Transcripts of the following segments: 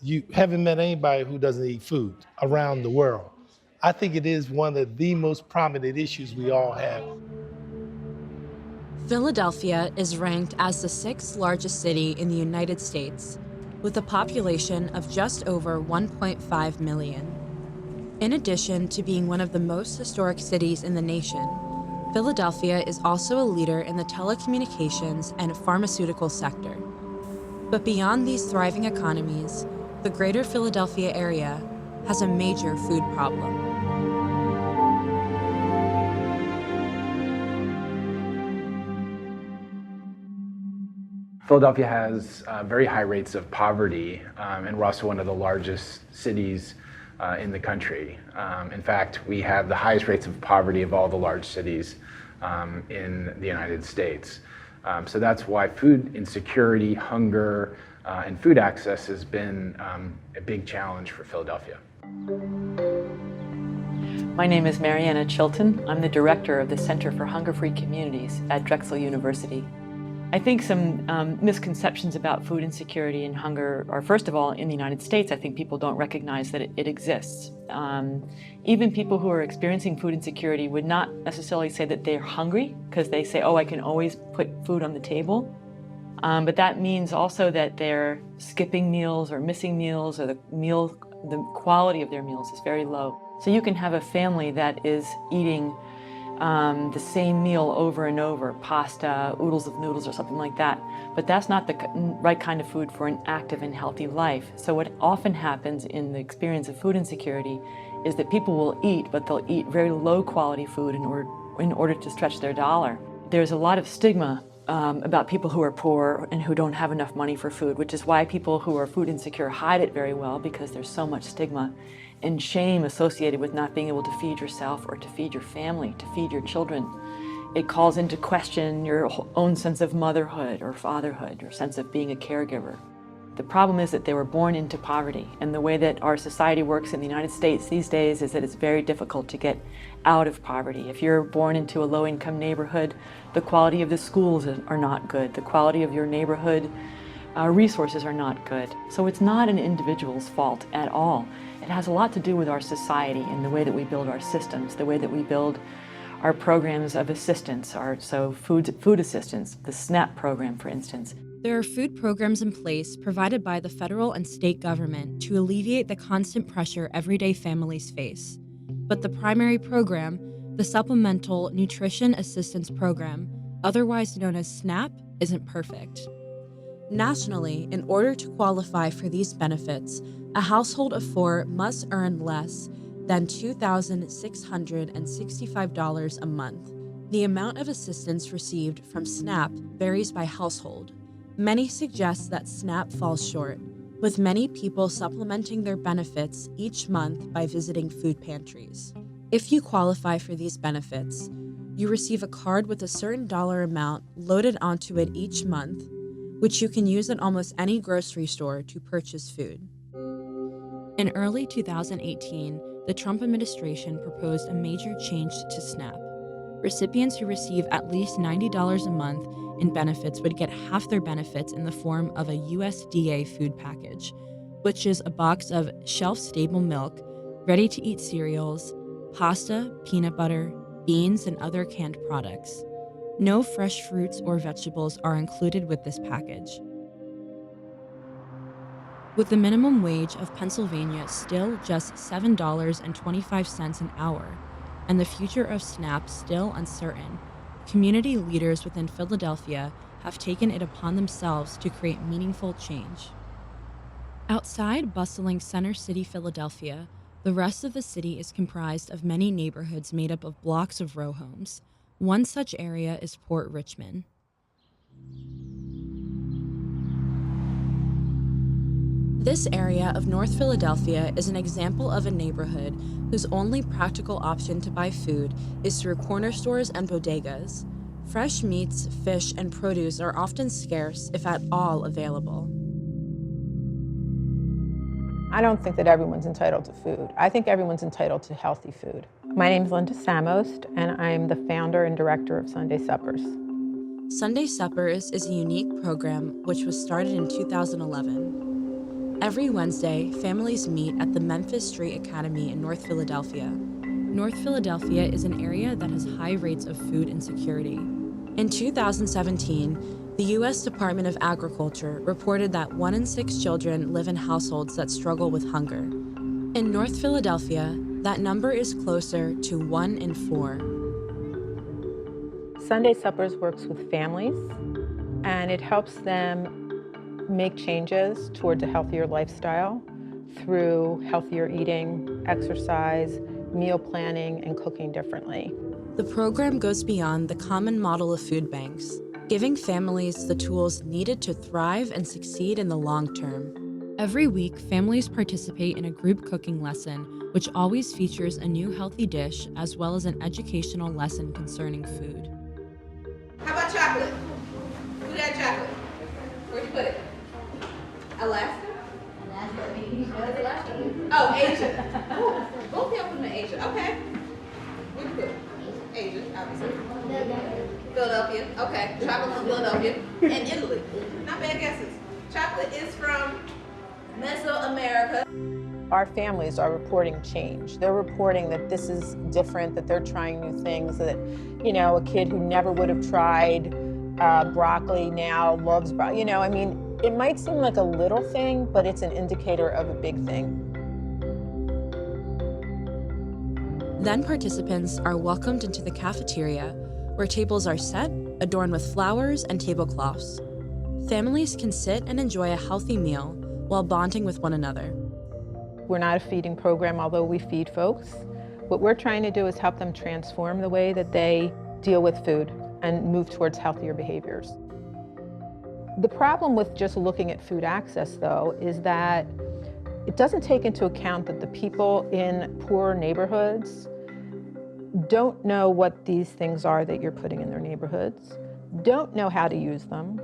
You haven't met anybody who doesn't eat food around the world. I think it is one of the most prominent issues we all have. Philadelphia is ranked as the 6th largest city in the United States, with a population of just over 1.5 million. In addition to being one of the most historic cities in the nation, Philadelphia is also a leader in the telecommunications and pharmaceutical sector. But beyond these thriving economies, the greater Philadelphia area has a major food problem. Philadelphia has very high rates of poverty, and we're also one of the largest cities in the country. In fact, we have the highest rates of poverty of all the large cities in the United States. So that's why food insecurity, hunger, and food access has been a big challenge for Philadelphia. My name is Mariana Chilton. I'm the director of the Center for Hunger-Free Communities at Drexel University. I think some misconceptions about food insecurity and hunger are, first of all, in the United States, I think people don't recognize that it exists. Even people who are experiencing food insecurity would not necessarily say that they're hungry, because they say, oh, I can always put food on the table. But that means also that they're skipping meals or missing meals, or the quality of their meals is very low. So you can have a family that is eating the same meal over and over, pasta, oodles of noodles or something like that. But that's not the right kind of food for an active and healthy life. So what often happens in the experience of food insecurity is that people will eat, but they'll eat very low quality food in order to stretch their dollar. There's a lot of stigma about people who are poor and who don't have enough money for food, which is why people who are food insecure hide it very well, because there's so much stigma and shame associated with not being able to feed yourself or to feed your family, to feed your children. It calls into question your own sense of motherhood or fatherhood, your sense of being a caregiver. The problem is that they were born into poverty, and the way that our society works in the United States these days is that it's very difficult to get out of poverty. If you're born into a low-income neighborhood, the quality of the schools are not good. The quality of your neighborhood resources are not good. So it's not an individual's fault at all. It has a lot to do with our society and the way that we build our systems, the way that we build our programs of assistance, food assistance, the SNAP program, for instance. There are food programs in place provided by the federal and state government to alleviate the constant pressure everyday families face. But the primary program, the Supplemental Nutrition Assistance Program, otherwise known as SNAP, isn't perfect. Nationally, in order to qualify for these benefits, a household of 4 must earn less than $2,665 a month. The amount of assistance received from SNAP varies by household. Many suggest that SNAP falls short, with many people supplementing their benefits each month by visiting food pantries. If you qualify for these benefits, you receive a card with a certain dollar amount loaded onto it each month, which you can use at almost any grocery store to purchase food. In early 2018, the Trump administration proposed a major change to SNAP. Recipients who receive at least $90 a month in benefits would get half their benefits in the form of a USDA food package, which is a box of shelf-stable milk, ready-to-eat cereals, pasta, peanut butter, beans, and other canned products. No fresh fruits or vegetables are included with this package. With the minimum wage of Pennsylvania still just $7.25 an hour, and the future of SNAP still uncertain, community leaders within Philadelphia have taken it upon themselves to create meaningful change. Outside bustling Center City, Philadelphia, the rest of the city is comprised of many neighborhoods made up of blocks of row homes. One such area is Port Richmond. This area of North Philadelphia is an example of a neighborhood whose only practical option to buy food is through corner stores and bodegas. Fresh meats, fish, and produce are often scarce, if at all available. I don't think that everyone's entitled to food. I think everyone's entitled to healthy food. My name is Linda Samost, and I'm the founder and director of Sunday Suppers. Sunday Suppers is a unique program which was started in 2011. Every Wednesday, families meet at the Memphis Street Academy in North Philadelphia. North Philadelphia is an area that has high rates of food insecurity. In 2017, the U.S. Department of Agriculture reported that 1 in 6 children live in households that struggle with hunger. In North Philadelphia, that number is closer to 1 in 4. Sunday Suppers works with families, and it helps them make changes towards a healthier lifestyle through healthier eating, exercise, meal planning, and cooking differently. The program goes beyond the common model of food banks, giving families the tools needed to thrive and succeed in the long term. Every week, families participate in a group cooking lesson, which always features a new healthy dish as well as an educational lesson concerning food. How about chocolate? Who got chocolate? Where'd you put it? Alaska? Alaska. Oh, Asia. Oh, both of y'all put them in Asia. Okay. Where'd you put it? Asia, obviously. Philadelphia. Okay. Chocolate from Philadelphia. And Italy. Not bad guesses. Chocolate is from Mesoamerica. Our families are reporting change. They're reporting that this is different, that they're trying new things, that, you know, a kid who never would have tried broccoli now loves broccoli. You know, I mean, it might seem like a little thing, but it's an indicator of a big thing. Then participants are welcomed into the cafeteria, where tables are set, adorned with flowers and tablecloths. Families can sit and enjoy a healthy meal while bonding with one another. We're not a feeding program, although we feed folks. What we're trying to do is help them transform the way that they deal with food and move towards healthier behaviors. The problem with just looking at food access, though, is that it doesn't take into account that the people in poorer neighborhoods don't know what these things are that you're putting in their neighborhoods, don't know how to use them,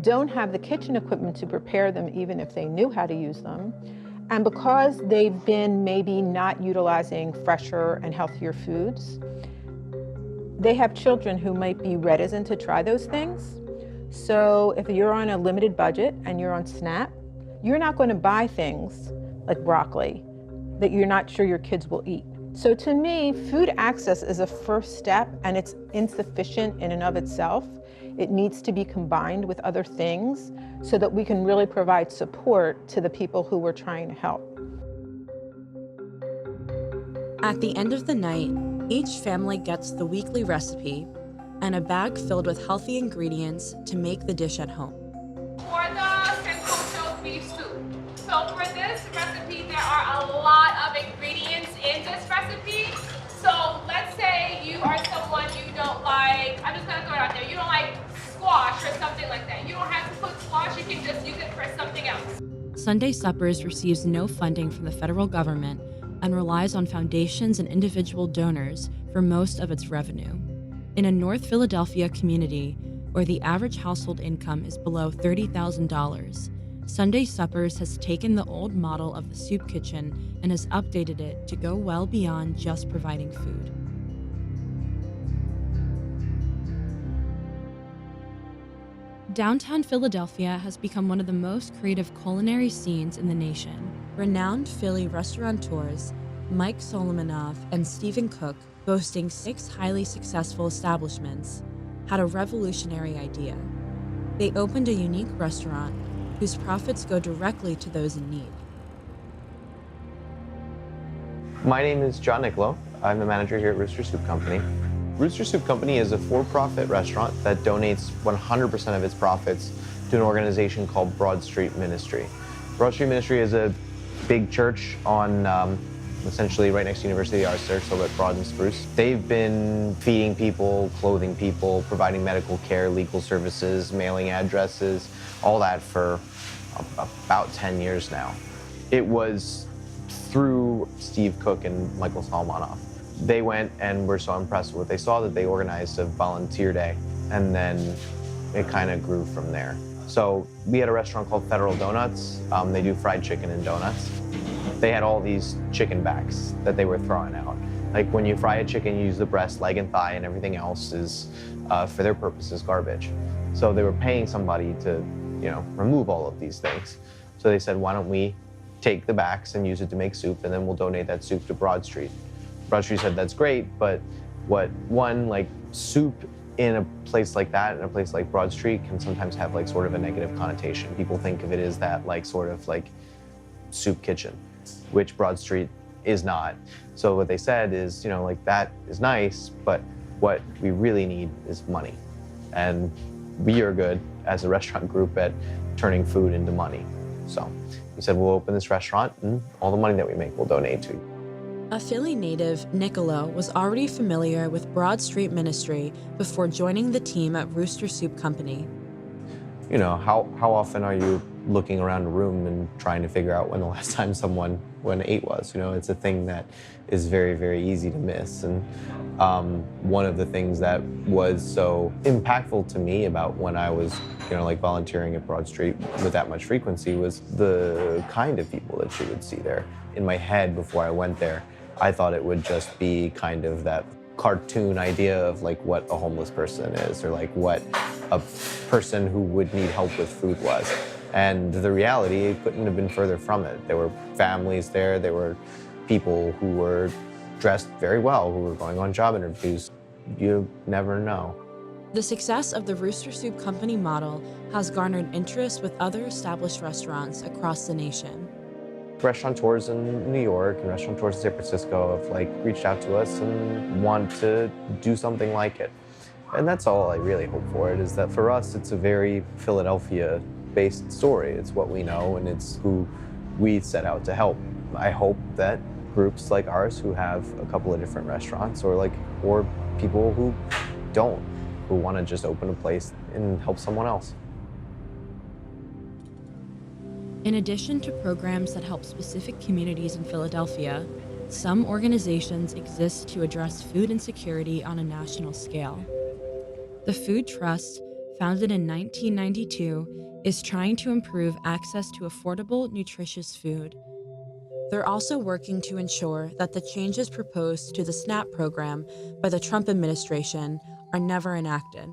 don't have the kitchen equipment to prepare them even if they knew how to use them. And because they've been maybe not utilizing fresher and healthier foods, they have children who might be reticent to try those things. So if you're on a limited budget and you're on SNAP, you're not going to buy things like broccoli that you're not sure your kids will eat. So to me, food access is a first step, and it's insufficient in and of itself. It needs to be combined with other things so that we can really provide support to the people who we're trying to help. At the end of the night, each family gets the weekly recipe and a bag filled with healthy ingredients to make the dish at home. For the sancocho beef soup. So for this recipe, there are a lot of ingredients in this recipe. So let's say you are someone you don't like, I'm just gonna throw it out there, you don't like squash or something like that. You don't have to put squash, you can just use it for something else. Sunday Suppers receives no funding from the federal government and relies on foundations and individual donors for most of its revenue. In a North Philadelphia community where the average household income is below $30,000, Sunday Suppers has taken the old model of the soup kitchen and has updated it to go well beyond just providing food. Downtown Philadelphia has become one of the most creative culinary scenes in the nation. Renowned Philly restaurateurs Mike Solomonov and Stephen Cook, boasting 6 highly successful establishments, had a revolutionary idea. They opened a unique restaurant whose profits go directly to those in need. My name is John Nicolo. I'm the manager here at Rooster Soup Company. Rooster Soup Company is a for-profit restaurant that donates 100% of its profits to an organization called Broad Street Ministry. Broad Street Ministry is a big church on essentially right next to University of the Arts Church over at Broad and Spruce. They've been feeding people, clothing people, providing medical care, legal services, mailing addresses, all that for about 10 years now. It was through Steve Cook and Michael Solomonov. They went and were so impressed with what they saw that they organized a volunteer day, and then it kind of grew from there. So we had a restaurant called Federal Donuts. They do fried chicken and donuts. They had all these chicken backs that they were throwing out. Like when you fry a chicken, you use the breast, leg, and thigh, and everything else is, for their purposes, garbage. So they were paying somebody to, remove all of these things. So they said, why don't we take the backs and use it to make soup, and then we'll donate that soup to Broad Street. Broad Street said, that's great, but like soup in a place like that, in a place like Broad Street, can sometimes have like sort of a negative connotation. People think of it as that like sort of like soup kitchen, which Broad Street is not. So what they said is, like that is nice, but what we really need is money. And we are good as a restaurant group at turning food into money. So we said, we'll open this restaurant and all the money that we make we'll donate to you. A Philly native, Niccolo, was already familiar with Broad Street ministry before joining the team at Rooster Soup Company. How often are you looking around a room and trying to figure out when the last time someone ate was? It's a thing that is very, very easy to miss. And one of the things that was so impactful to me about when I was, like volunteering at Broad Street with that much frequency was the kind of people that you would see there. In my head, before I went there, I thought it would just be kind of that cartoon idea of like what a homeless person is, or like what a person who would need help with food was. And the reality couldn't have been further from it. There were families there, there were people who were dressed very well, who were going on job interviews. You never know. The success of the Rooster Soup Company model has garnered interest with other established restaurants across the nation. Restaurateurs in New York and restaurateurs in San Francisco have reached out to us and want to do something like it. And that's all I really hope for it, is that for us, it's a very Philadelphia-based story. It's what we know and it's who we set out to help. I hope that groups like ours who have a couple of different restaurants or people who don't, who want to just open a place and help someone else. In addition to programs that help specific communities in Philadelphia, some organizations exist to address food insecurity on a national scale. The Food Trust, founded in 1992, is trying to improve access to affordable, nutritious food. They're also working to ensure that the changes proposed to the SNAP program by the Trump administration are never enacted.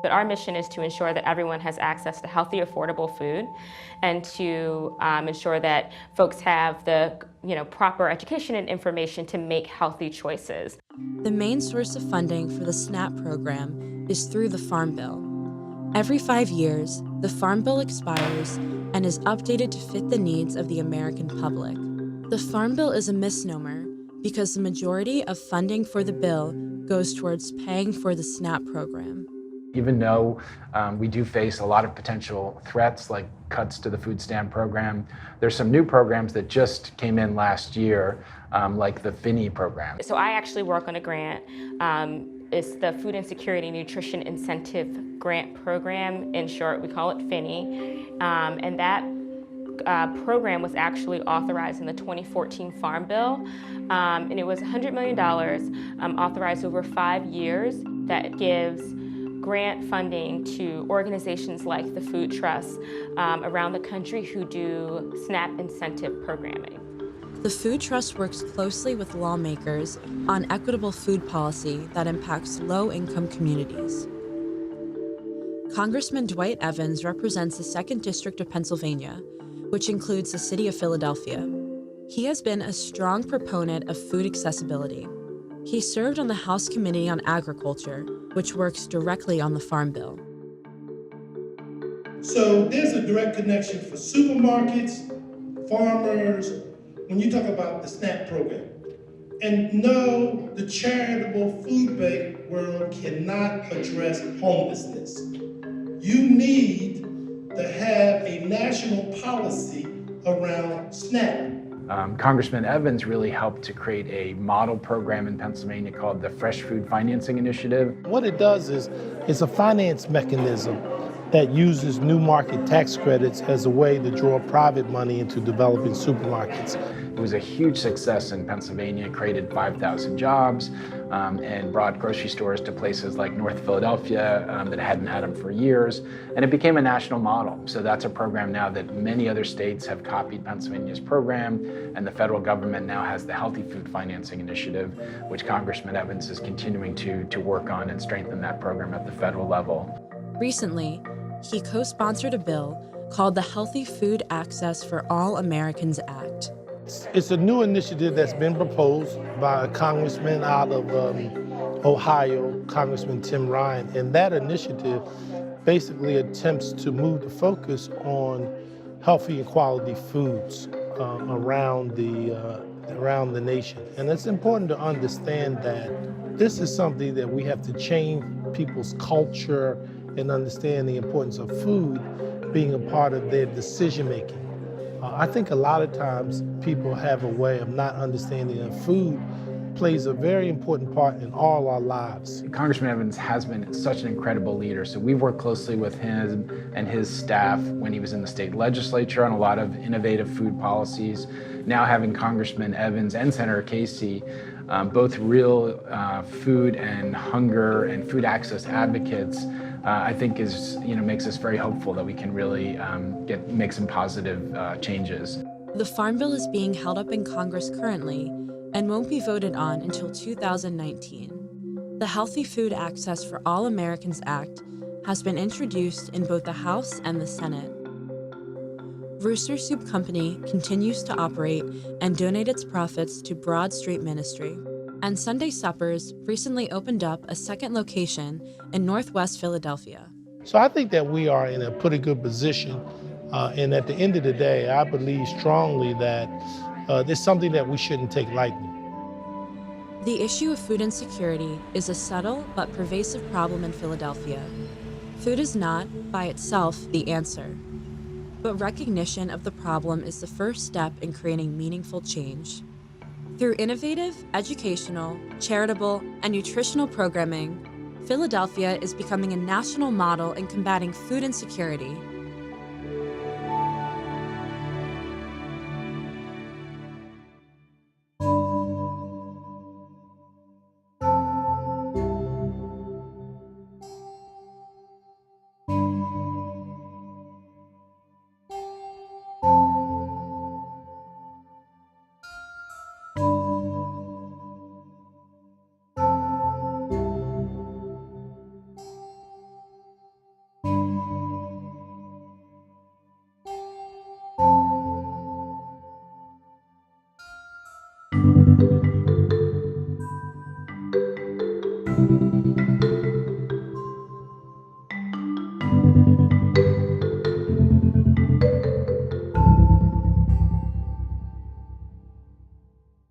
But our mission is to ensure that everyone has access to healthy, affordable food, and to ensure that folks have the proper education and information to make healthy choices. The main source of funding for the SNAP program is through the Farm Bill. Every 5 years, the Farm Bill expires and is updated to fit the needs of the American public. The Farm Bill is a misnomer because the majority of funding for the bill goes towards paying for the SNAP program. Even though we do face a lot of potential threats like cuts to the food stamp program, there's some new programs that just came in last year, like the FINI program. So I actually work on a grant. It's the Food Insecurity Nutrition Incentive Grant Program. In short, we call it FINI. And that program was actually authorized in the 2014 Farm Bill. And it was $100 million authorized over 5 years that gives grant funding to organizations like the Food Trust around the country who do SNAP incentive programming. The Food Trust works closely with lawmakers on equitable food policy that impacts low-income communities. Congressman Dwight Evans represents the 2nd District of Pennsylvania, which includes the city of Philadelphia. He has been a strong proponent of food accessibility. He served on the House Committee on Agriculture, which works directly on the Farm Bill. So there's a direct connection for supermarkets, farmers, when you talk about the SNAP program. And no, the charitable food bank world cannot address homelessness. You need to have a national policy around SNAP. Congressman Evans really helped to create a model program in Pennsylvania called the Fresh Food Financing Initiative. What it does is it's a finance mechanism that uses new market tax credits as a way to draw private money into developing supermarkets. It was a huge success in Pennsylvania, created 5,000 jobs and brought grocery stores to places like North Philadelphia that hadn't had them for years. And it became a national model. So that's a program now that many other states have copied Pennsylvania's program, and the federal government now has the Healthy Food Financing Initiative, which Congressman Evans is continuing to work on and strengthen that program at the federal level. Recently, he co-sponsored a bill called the Healthy Food Access for All Americans Act. It's a new initiative that's been proposed by a congressman out of Ohio, Congressman Tim Ryan, and that initiative basically attempts to move the focus on healthy and quality foods around the nation. And it's important to understand that this is something that we have to change people's culture and understand the importance of food being a part of their decision making. I think a lot of times people have a way of not understanding that food plays a very important part in all our lives. Congressman Evans has been such an incredible leader, so we've worked closely with him and his staff when he was in the state legislature on a lot of innovative food policies. Now having Congressman Evans and Senator Casey, both real food and hunger and food access advocates, I think makes us very hopeful that we can really make some positive changes. The Farm Bill is being held up in Congress currently and won't be voted on until 2019. The Healthy Food Access for All Americans Act has been introduced in both the House and the Senate. Rooster Soup Company continues to operate and donate its profits to Broad Street Ministry. And Sunday Suppers recently opened up a second location in Northwest Philadelphia. So I think that we are in a pretty good position. And at the end of the day, I believe strongly that there's something that we shouldn't take lightly. The issue of food insecurity is a subtle but pervasive problem in Philadelphia. Food is not, by itself, the answer. But recognition of the problem is the first step in creating meaningful change. Through innovative, educational, charitable, and nutritional programming, Philadelphia is becoming a national model in combating food insecurity